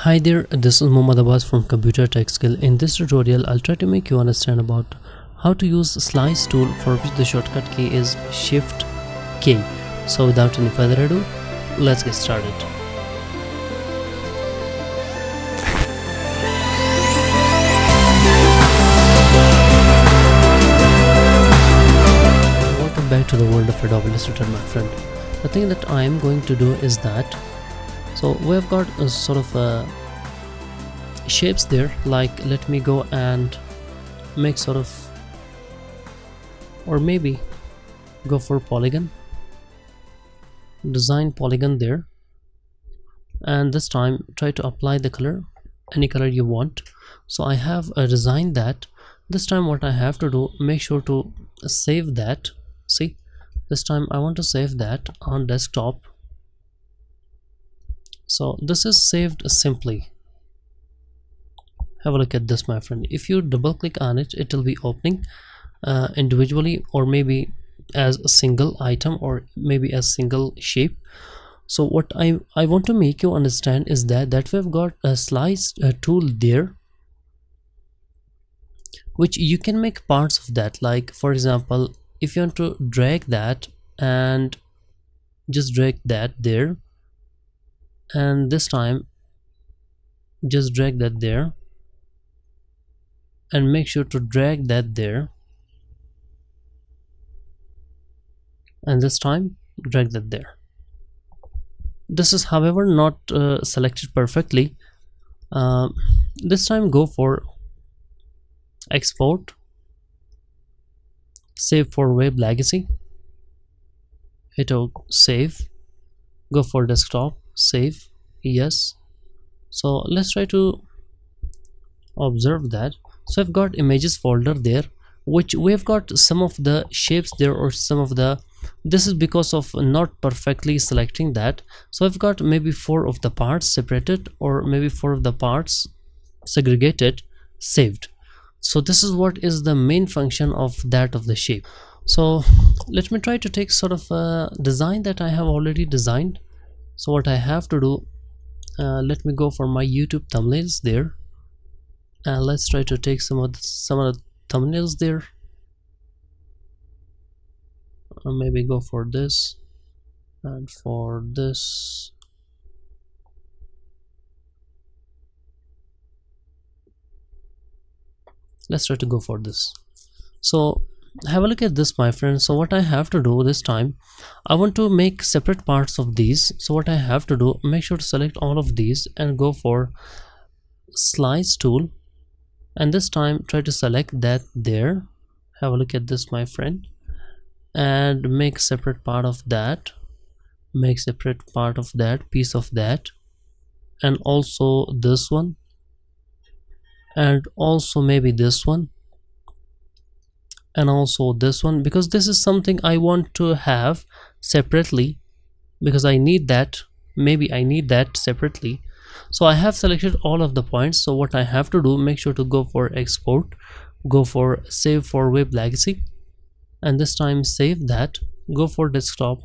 Hi there, this is Mohammad Abbas from Computer Tech Skill. In this tutorial, I'll try to make you understand about how to use slice tool, for which the shortcut key is Shift K. So without any further ado, let's get started. Welcome back to the world of Adobe Illustrator, my friend. The thing that I am going to do is that, so we've got a sort of shapes there, like let me go and make sort of, or maybe go for polygon, design polygon there, and this time try to apply the color, any color you want. So I have designed that. This time what I have to do, make sure to save that. See, this time I want to save that on desktop. So this is saved simply. Have a look at this, my friend. If you double click on it, it will be opening individually, or maybe as a single item, or maybe as single shape. So what I want to make you understand is that we've got a slice tool there, which you can make parts of that. Like for example, if you want to drag that and just drag that there, and this time just drag that there, and make sure to drag that there, and this time drag that there. This is however not selected perfectly. This time go for export, save for web legacy, hit save, go for desktop, save, yes. So let's try to observe that. So I've got images folder there, which we've got some of the shapes there, or some of the, this is because of not perfectly selecting that. So I've got maybe 4 of the parts separated, or maybe 4 of the parts segregated, saved. So this is what is the main function of that, of the shape. So let me try to take sort of a design that I have already designed. So what I have to do, let me go for my YouTube thumbnails there, and let's try to take some of the thumbnails there, or maybe go for this and for this. Let's try to go for this. So have a look at this, my friend. So what I have to do this time, I want to make separate parts of these. So what I have to do, make sure to select all of these and go for slice tool, and this time try to select that there. Have a look at this, my friend, and make separate part of that, make separate part of that, piece of that, and also this one, and also maybe this one, and also this one, because this is something I want to have separately, because I need that, maybe I need that separately. So I have selected all of the points. So what I have to do, make sure to go for export, go for save for web legacy, and this time save that, go for desktop,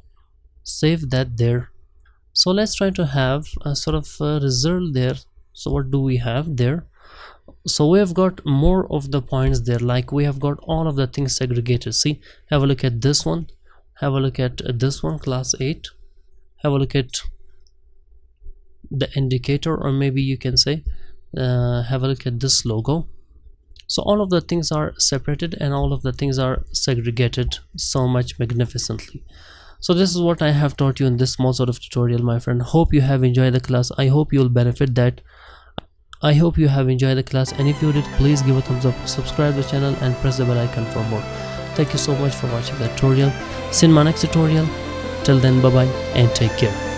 save that there. So let's try to have a sort of a result there. So what do we have there? So we have got more of the points there, like we have got all of the things segregated. See, have a look at this one, have a look at this one, class 8, have a look at the indicator, or maybe you can say have a look at this logo. So all of the things are separated, and all of the things are segregated so much magnificently. So this is what I have taught you in this small sort of tutorial, my friend. Hope you have enjoyed the class. I hope you will benefit that. I hope you have enjoyed the class, and if you did, please give a thumbs up, subscribe the channel, and press the bell icon for more. Thank you so much for watching the tutorial. See you in my next tutorial. Till then, bye bye and take care.